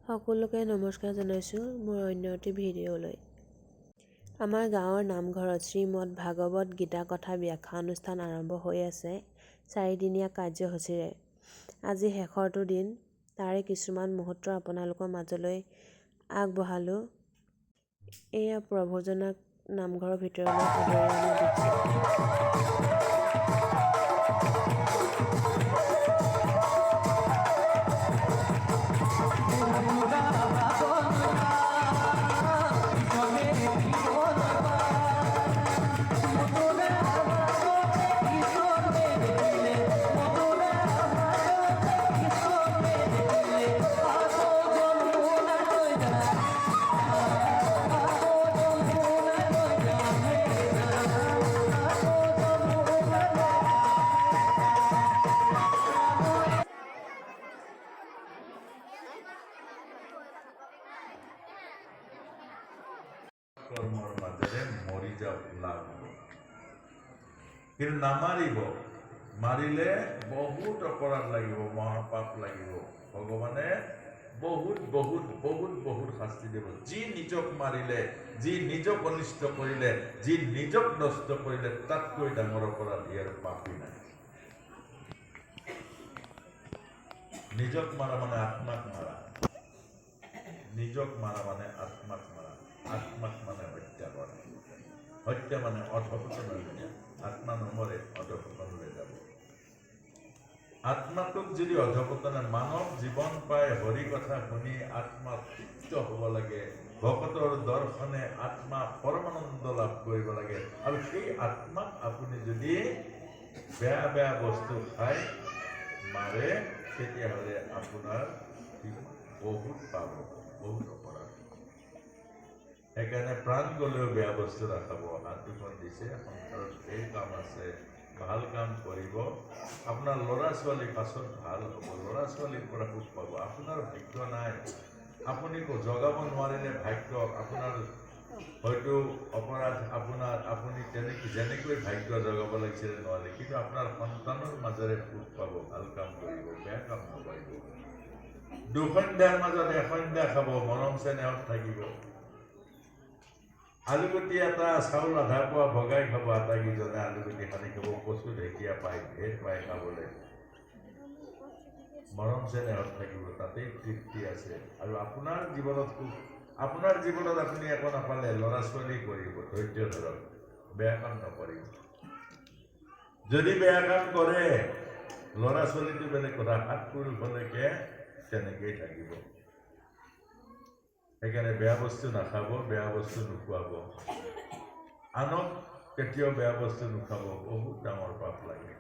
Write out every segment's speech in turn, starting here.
সকলোকে নমস্কাৰ জনাইছোঁ মোৰ অন্য এটি ভিডিঅ'লৈ। আমাৰ গাঁৱৰ নামঘৰত শ্ৰীমদ ভাগৱত গীতা কথা ব্যাখ্যা অনুষ্ঠান আৰম্ভ হৈ আছে 4দিনীয়া কাৰ্যসূচীৰে। আজি শেষৰটো দিন, তাৰে কিছুমান মুহূৰ্ত আপোনালোকৰ মাজলৈ আগবঢ়ালোঁ। এয়া প্ৰভুজনাক নামঘৰৰ ভিতৰলৈ আদৰি আনি দিছোঁ। কৰ্মৰ মাজেৰে মৰি যাব লাভ হ'ব, কিন্তু নামাৰিব। মাৰিলে বহুত অপৰাধ লাগিব, মহাপাপ লাগিব। ভগৱানে বহুত বহুত বহুত বহুত শাস্তি দিব। যি নিজক মাৰিলে, যি নিজক অনিষ্ট কৰিলে, যি নিজক নষ্ট কৰিলে, তাতকৈ ডাঙৰ অপৰাধ ইয়াৰ পাপী নাই। নিজক মাৰা মানে আত্মাক মাৰা, নিজক মাৰা মানে আত্মাক মাৰা। আত্মাক মানে হত্যা কৰা। হত্যা মানে অধঃপতনলৈ, আত্মা নমৰে, অধঃপতনলৈ যাব। আত্মাটোক যদি অধঃপতনে, মানৱ জীৱন পাই হৰি কথা শুনি আত্মা তৃপ্ত হ'ব লাগে, ভকতৰ দৰ্শনে আত্মা পৰমানন্দ লাভ কৰিব লাগে। আৰু সেই আত্মাক আপুনি যদি বেয়া বেয়া বস্তু খাই মাৰে, তেতিয়াহ'লে আপোনাৰ বহুত পাব, বহুত অপৰাধ। সেইকাৰণে প্ৰাণ গ'লেও বেয়া বস্তু নাখাব। হাত দুখন দিছে, সংসাৰত ধেৰ কাম আছে, ভাল কাম কৰিব। আপোনাৰ ল'ৰা ছোৱালী পাছত ভাল হ'ব, ল'ৰা ছোৱালীৰ পৰা সুখ পাব। আপোনাৰ ভাগ্য নাই, আপুনি জগাব নোৱাৰিলে ভাগ্য আপোনাৰ হয়তো অপৰাধ আপুনি যেনেকৈ ভাগ্য জগাব লাগিছিলে নোৱাৰে, কিন্তু আপোনাৰ সন্তানৰ মাজেৰে সুখ পাব। ভাল কাম কৰিব, বেয়া কাম নকৰিব। দুসন্ধ্যাৰ মাজত এসন্ধ্যা খাব, মৰম চেনেহত থাকিব। আলুগুটি এটা চাউল আধা পোৱা ভগাই খাব, আটাইকেইজনে আলুগুটি সানি খাব। কচু ঢেকীয়া পাই, ঢেৰ পাই খাবলৈ। মৰম চেনেহত থাকিব, তাতেই তৃপ্তি আছে। আৰু আপোনাৰ জীৱনত আপোনাৰ জীৱনত আপুনি একো নাপালে ল'ৰা ছোৱালী কৰিব, ধৈৰ্য ধৰক, বেয়া কাম নকৰিব। যদি বেয়া কাম কৰে, ল'ৰা ছোৱালীটো বেলেগ কথা, 7 পুৰুষলৈকে তেনেকেই থাকিব। সেইকাৰণে বেয়া বস্তু নাখাব, বেয়া বস্তু নোখোৱাব। আনক কেতিয়াও বেয়া বস্তু নোখাব, বহুত ডাঙৰ পাপ লাগে।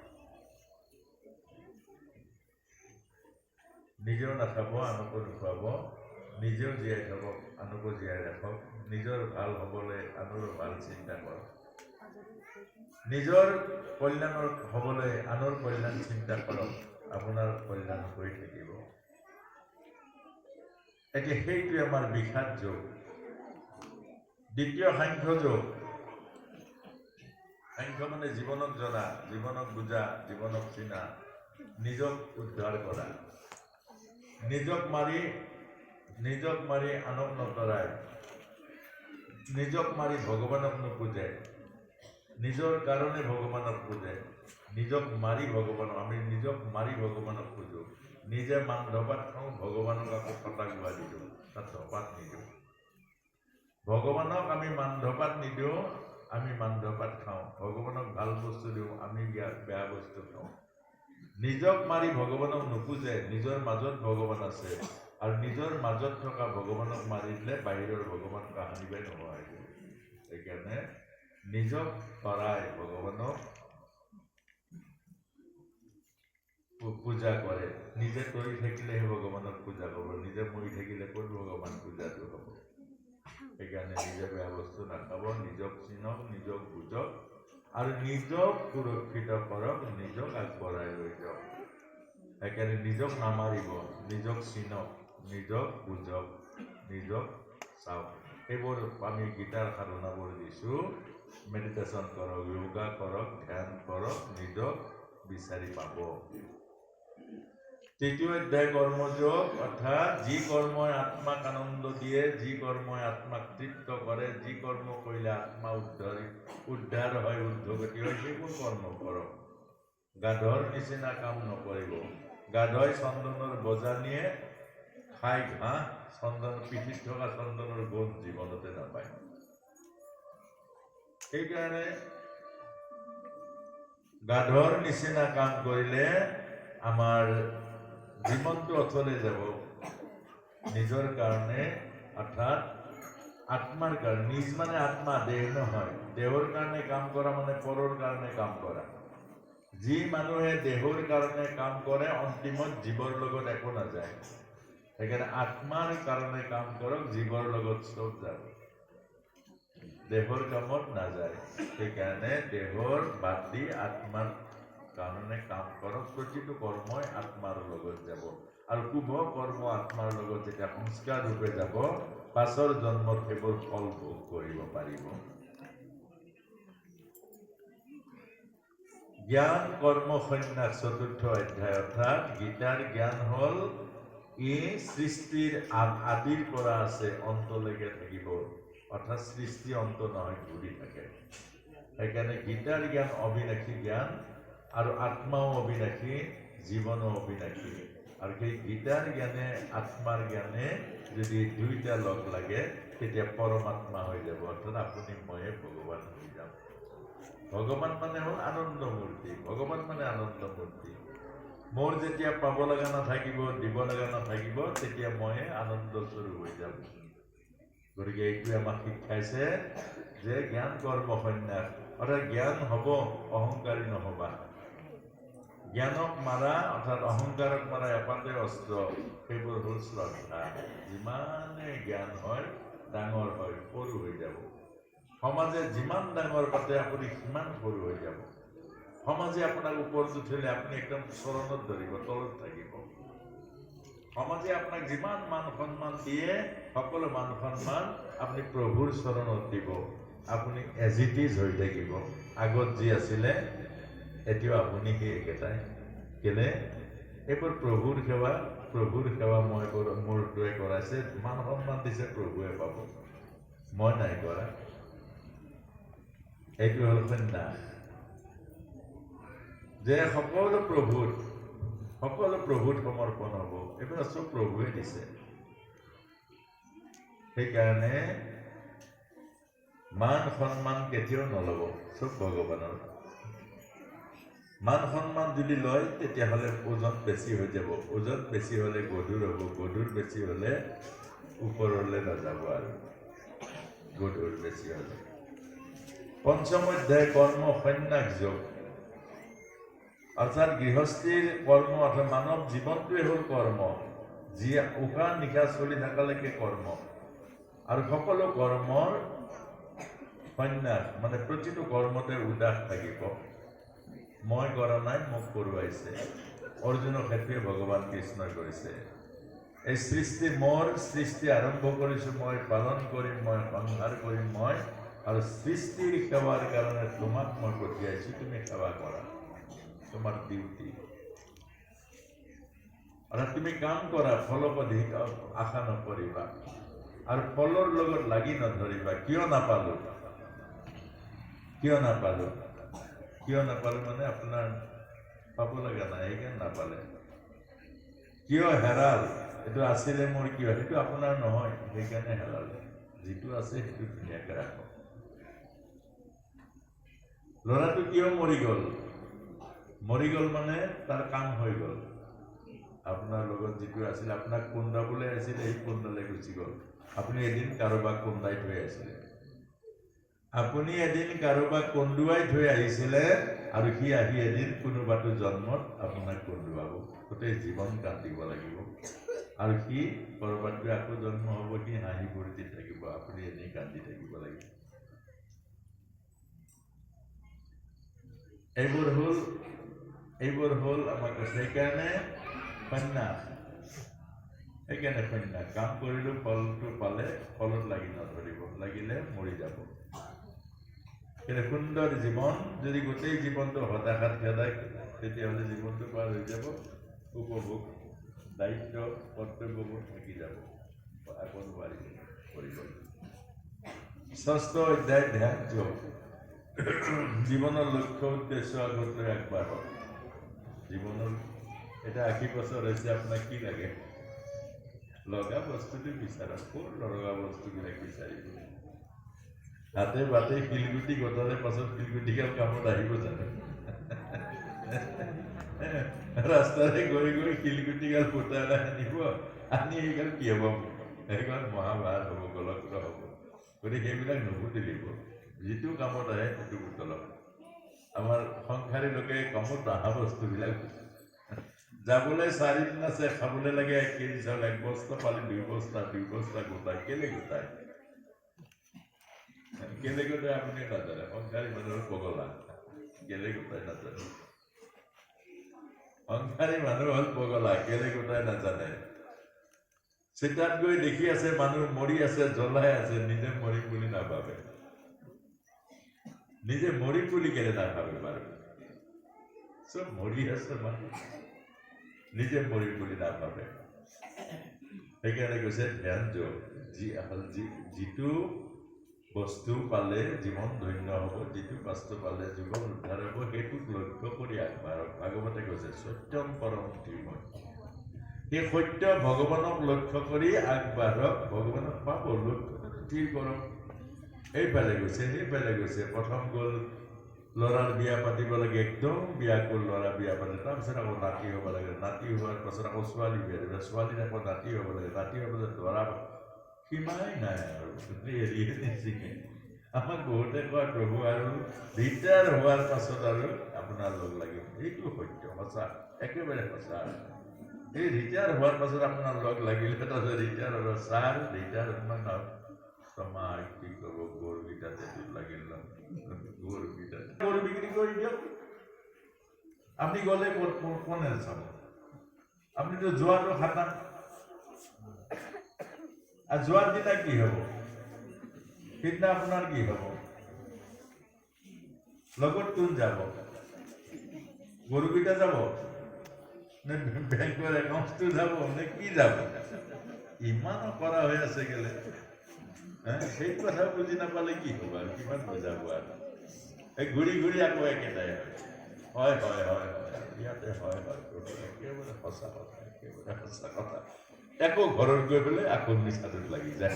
নিজেও নাখাব, আনকো নোখোৱাব। নিজেও জীয়াই থাকক, আনকো জীয়াই ৰাখক। নিজৰ ভাল হ'বলৈ আনৰো ভাল চিন্তা কৰক। নিজৰ কল্যাণৰ হ'বলৈ আনৰ কল্যাণ চিন্তা কৰক, আপোনাৰ কল্যাণ হৈ থাকিব। এতিয়া সেইটোৱে আমাৰ বিষাদ যোগ। দ্বিতীয় সাংখ্য যোগ। সাংখ্য মানে জীৱনক জনা, জীৱনক বুজা, জীৱনক চিনা, নিজক উদ্ধাৰ কৰা। নিজক মাৰি আনক নতৰায়, নিজক মাৰি ভগৱানক নোপূজে, নিজৰ কাৰণে ভগৱানক পূজে। নিজক মাৰি ভগৱানক, আমি নিজক মাৰি ভগৱানক পূজো। নিজে মান ধপাত খাওঁ, ভগৱানক আকৌ ফটা গুৱা দি দিওঁ, তাত ধপাত নিদিওঁ। ভগৱানক আমি মান ধপাত নিদিওঁ, আমি মান ধপাত খাওঁ। ভগৱানক ভাল বস্তু দিওঁ, আমি বেয়া বস্তু খাওঁ। নিজক মাৰি ভগৱানক নোপূজে, নিজৰ মাজত ভগৱান আছে। আৰু নিজৰ মাজত থকা ভগৱানক মাৰি দিলে বাহিৰৰ ভগৱান কাহানিবাই নোহোৱা হৈ যাব। সেইকাৰণে নিজক তৰাই ভগৱানক পূজা কৰে। নিজে তৰি থাকিলেহে ভগৱানক পূজা কৰিব, নিজে মৰি থাকিলে ক'ত ভগৱান পূজাটো হ'ব। সেইকাৰণে নিজে বেয়া বস্তু নাখাব, নিজক চিনক, নিজক বুজক, আৰু নিজক সুৰক্ষিত কৰক, নিজক আগবঢ়াই লৈ যাওক। সেইকাৰণে নিজক নামাৰিব, নিজক চিনক, নিজক বুজক, নিজক চাওক। এইবোৰ আমি গীতাৰ সাধনাবোৰ দিছোঁ। মেডিটেশ্যন কৰক, য়োগা কৰক, ধ্যান কৰক, নিজক বিচাৰি পাব। তৃতীয় অধ্যায় কর্মযোগ, অর্থাৎ যি কর্মই আত্মাক আনন্দ দিয়ে, যি কর্মই আত্মাক তৃপ্ত করে, যি কর্ম কৰিলে আত্মা উদ্ধাৰ হয়, ঊৰ্ধ্বগতি হয়, সেইবোৰ কৰ্ম কৰক। গাধৰ নিচিনা কাম নকৰিব। গাধই চন্দনৰ বজা নিয়ে, খাই ঘাঁহ, চন্দন পিঠিত থকা চন্দনৰ গোন্ধ জীৱনতে নাপায়। সেইকাৰণে গাধৰ নিচিনা কাম কৰিলে আমাৰ জীৱনটো অথলে যাব। নিজৰ কাৰণে, অৰ্থাৎ আত্মাৰ কাৰণে। নিজ মানে আত্মা, দেহ নহয়। দেহৰ কাৰণে কাম কৰা মানে পৰৰ কাৰণে কাম কৰা। যি মানুহে দেহৰ কাৰণে কাম কৰে অন্তিমত জীৱৰ লগত একো নাযায়। সেইকাৰণে আত্মাৰ কাৰণে কাম কৰক, জীৱৰ লগত চব যাব, দেহৰ কামত নাযায়। সেইকাৰণে দেহৰ বাদ দি আত্মাৰ কাৰণে কাম কৰক। প্ৰতিটো কৰ্মই আত্মাৰ লগত যাব, আৰু শুভ কৰ্ম আত্মাৰ লগত যেতিয়া সংস্কাৰ ৰূপে যাব, পাছৰ জন্মত সেইবোৰ ফল ভোগ কৰিব পাৰিব। জ্ঞান কৰ্ম সন্ন্যাস চতুৰ্থ অধ্যায়, অৰ্থাৎ গীতাৰ জ্ঞান হ'ল ই সৃষ্টিৰ আদিৰ পৰা আছে, অন্তলৈকে থাকিব। অৰ্থাৎ সৃষ্টি অন্ত নহয়, ঘূৰি থাকে। সেইকাৰণে গীতাৰ জ্ঞান অবিনাশী জ্ঞান, আৰু আত্মাও অবিনাশী, জীৱনো অবিনাশী। আৰু সেই গীতাৰ জ্ঞানে আত্মাৰ জ্ঞানে যদি দুইটা লগ লাগে, তেতিয়া পৰমাত্মা হৈ যাব। অৰ্থাৎ আপুনি ময়ে ভগৱান হৈ যাম। ভগৱান মানে হ'ল আনন্দ মূৰ্তি। ভগৱান মানে আনন্দ মূৰ্তি। মোৰ যেতিয়া পাব লগা নাথাকিব, দিব লগা নাথাকিব, তেতিয়া ময়ে আনন্দ স্বৰূপ হৈ যাম। গতিকে এইটোৱে আমাক শিকাইছে যে জ্ঞান কৰ্ম সন্ন্যাস, অৰ্থাৎ জ্ঞান হ'ব, অহংকাৰী নহবা। জ্ঞানক মাৰা, অৰ্থাৎ অহংকাৰক মাৰা এপাতে অস্ত্ৰ, সেইবোৰ হ'ল শ্ৰদ্ধা। যিমানে জ্ঞান হয়, ডাঙৰ হয়, সৰু হৈ যাব। সমাজে যিমান ডাঙৰ পাতে আপুনি সিমান সৰু হৈ যাব। সমাজে আপোনাক ওপৰত উঠিলে আপুনি একদম চৰণত ধৰিব, তলত থাকিব। সমাজে আপোনাক যিমান মান সন্মান দিয়ে, সকলো মান সন্মান আপুনি প্ৰভুৰ চৰণত দিব। আপুনি এজ ইট ইজ হৈ থাকিব। আগত যি আছিলে এতিয়াও আপুনি সেই একেটাই। কেলে? এইবোৰ প্ৰভুৰ সেৱা। প্ৰভুৰ সেৱা মই মোৰ দৰে কৰাইছে, মান সন্মান দিছে, প্ৰভুৱে পাব, মই নাই কৰা। এইটো হ'ল সন্ন্যাস, যে সকলো প্ৰভুত সমৰ্পণ হ'ব। এইবিলাক চব প্ৰভুৱে দিছে। সেইকাৰণে মান সন্মান কেতিয়াও নল'ব, চব ভগৱানৰ। মান সন্মান যদি লয়, তেতিয়াহ'লে ওজন বেছি হৈ যাব। ওজন বেছি হ'লে গধুৰ হ'ব, গধুৰ বেছি হ'লে ওপৰলৈ নাযাব, আৰু গধুৰ বেছি হ'লে। পঞ্চম অধ্যায় কৰ্ম সন্ন্যাস যোগ, অৰ্থাৎ গৃহস্থীৰ কৰ্ম, অৰ্থাৎ মানৱ জীৱনটোৱে হ'ল কৰ্ম। যি উশাহ নিশাহ চলি থকালৈকে কৰ্ম, আৰু সকলো কৰ্মৰ সন্ন্যাস মানে প্ৰতিটো কৰ্মতে উদাস থাকিব। মই কৰা নাই, মোক কৰোৱাইছে। অৰ্জুনক সেইটোৱে ভগৱান কৃষ্ণই কৰিছে। এই সৃষ্টি মোৰ, সৃষ্টি আৰম্ভ কৰিছোঁ মই, পালন কৰিম মই, সংহাৰ কৰিম মই, আৰু সৃষ্টিৰ সেৱাৰ কাৰণে তোমাক মই পঠিয়াইছোঁ, তুমি সেৱা কৰা, তোমাৰ ডিউটি। অৰ্থাৎ তুমি কাম কৰা, ফলপ্ৰধিক আশা নকৰিবা, আৰু ফলৰ লগত লাগি নধৰিবা। কিয় নাপালো মানে আপোনাৰ পাব লগা নাই, সেইকাৰণে নাপালে। কিয় হেৰাল, এইটো আছিলে মোৰ, কিয় সেইটো আপোনাৰ নহয়, সেইকাৰণে হেৰালে। যিটো আছে সেইটো ধুনীয়াকৈ ৰাখক। ল'ৰাটো কিয় মৰি গ'ল মানে তাৰ কাম হৈ গ'ল। আপোনাৰ লগত যিটো আছিল, আপোনাক কুন্দাবলৈ আছিলে, সেই কুন্দালৈ গুচি গ'ল। আপুনি এদিন কাৰোবাক কুন্দাই থৈ আছিলে, কন্দুৱাই থৈ আহিছিলে, আৰু সি আহি এদিন কোনোবাটো জন্মত আপোনাক কন্দুৱাব। গোটেই জীৱন কান্দিব লাগিব, আৰু সি কৰবাত আকৌ জন্ম হ'ব, সি হাঁহি ফূৰ্তি থাকিব, আপুনি এনেই কান্দি থাকিব লাগিব। এইবোৰ হ'ল আমাক। সেইকাৰণে সন্ন্যাস, কাম কৰিলেও ফলটো পালে, ফলত লাগি নধৰিব, লাগিলে মৰি যাব। কিন্তু সুন্দৰ জীৱন, যদি গোটেই জীৱনটো হতাশাত খেদায়, তেতিয়াহ'লে জীৱনটো পাৰ হৈ যাব, উপভোগ দায়িত্ব কৰ্তব্যবোৰ থাকি যাব আকৌ নোৱাৰি কৰিব। ষষ্ঠ অধ্যায় ধ্যান যোগ। জীৱনৰ লক্ষ্য উদ্দেশ্য আগত লৈ আগবাঢ়ক। জীৱনৰ এটা 80 বছৰ হৈছে, আপোনাক কি লাগে? লগা বস্তুটো বিচাৰক। ক'ৰ লগা বস্তুবিলাক বিচাৰিব? হাতে বাটে শিলগুটি গতালে পাছত শিলগুটিগাল কামত আহিব জানো? ৰাস্তাৰে গৈ গৈ শিলগুটিগাল ফুটালে আনিব, আনি এইগাল কি হ'ব? সেইগাল মহাভাৰত হ'ব, গলক্ৰ হ'ব। গতিকে সেইবিলাক নুবুজিলিব। যিটো কামত আহে সেইটো বুটলক। আমাৰ সংসাৰী লোকে কামত অহা বস্তুবিলাক যাবলৈ 4 দিন আছে, খাবলৈ লাগে 1 কেজি চাউল, 1 বস্তা পালে 2 বস্তা গোটাই। কেলে গোটাই? কেলে গোটাই আপুনি নাজানে। সংসাৰী মানুহৰ পগলা। কেলে গোটাই নাজানে। সংসাৰী মানুহ হ'ল পগলা, কেলে গোটাই নাজানে। চিতাত গৈ দেখি আছে মানুহ মৰি আছে, জ্বলাই আছে, নিজে মৰিম বুলি নাভাবে। নিজে মৰিম বুলি কেলে নাভাবে বাৰু? চব মৰি আছে মানুহ, নিজে মৰিম বুলি নাভাবে। সেইকাৰণে কৈছে ধ্যান যোগ। যিটো বস্তু পালে জীৱন ধন্য হ'ব, যিটো বস্তু পালে জীৱন উদ্ধাৰ হ'ব, সেইটোক লক্ষ্য কৰি আগবাঢ়ক। ভাগৱতে কৈছে সত্যম পৰম ধীমহি। সেই সত্য ভগৱানক লক্ষ্য কৰি আগবাঢ়ক। ভগৱানক পাব, লক্ষ্যটো স্থিৰ কৰক। এইফালে গৈছে, সেইফালে গৈছে। প্ৰথম গ'ল ল'ৰাৰ বিয়া পাতিব লাগে, একদম বিয়া গ'ল, ল'ৰা বিয়া পাতিলে। তাৰপিছত আকৌ নাতি হ'ব লাগে, নাতি হোৱাৰ পাছত আকৌ ছোৱালী বিয়া দিব, ছোৱালীৰ আকৌ নাতি হ'ব লাগে, নাতি হোৱাৰ পাছত ল'ৰা। সীমাই নাই আৰু এৰিয়ে নিচিঙে। আমাক বহুতে কয় প্ৰভু আৰু ৰিটায়াৰ হোৱাৰ পাছত আৰু আপোনাৰ লগ লাগিব। এইটো সত্য, সঁচা, একেবাৰে সঁচা। এই ৰিটায়াৰ হোৱাৰ পাছত আপোনাৰ লগ লাগিলে, তাৰপিছত ৰিটায়াৰ হ'ব। ছাৰ ৰিটায়াৰ নহয়, তোমাৰ কি ক'ব, গৰুকেইটাতে লাগিল ন, গৰু বিক্ৰী কৰি দিয়ক। আপুনি গ'লে কোনে চাব? আপুনিতো যোৱাটো খাটাং। আর জোয়ার দিনা কি হব? সিদিনা আপনার কি হব? লগত কোন যাব? গরুকেইটা যাব? নে ব্যাংকের একাউন্টটো যাব? নে কি যাব? ইমানো করা হয়ে আছে গেলে, সেই কথা বুঝি নাপালে কি হব? আর কিমান বুঝাব? আর এই ঘুরি ঘুরি আকৌ একেটাই হয় হয় হয় হয় ইয়াতে হয় হয় একেবাৰে সঁচা কথা, একেবাৰে সঁচা কথা। একো ঘৰত গৈ পেলাই আকৌ মিছাটোত লাগি যায়।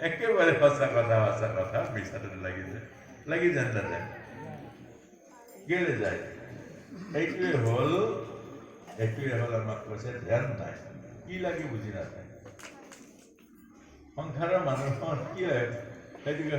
একেবাৰে সঁচা কথা মিছাটোত লাগি যায় নাযায়। কেলে যায়? এইটোৱে হ'ল আমাক কৈছে ধ্যান নাই। কি লাগে বুজি নাপায়। সংসাৰৰ মানুহৰ কি হয় সেইটোকে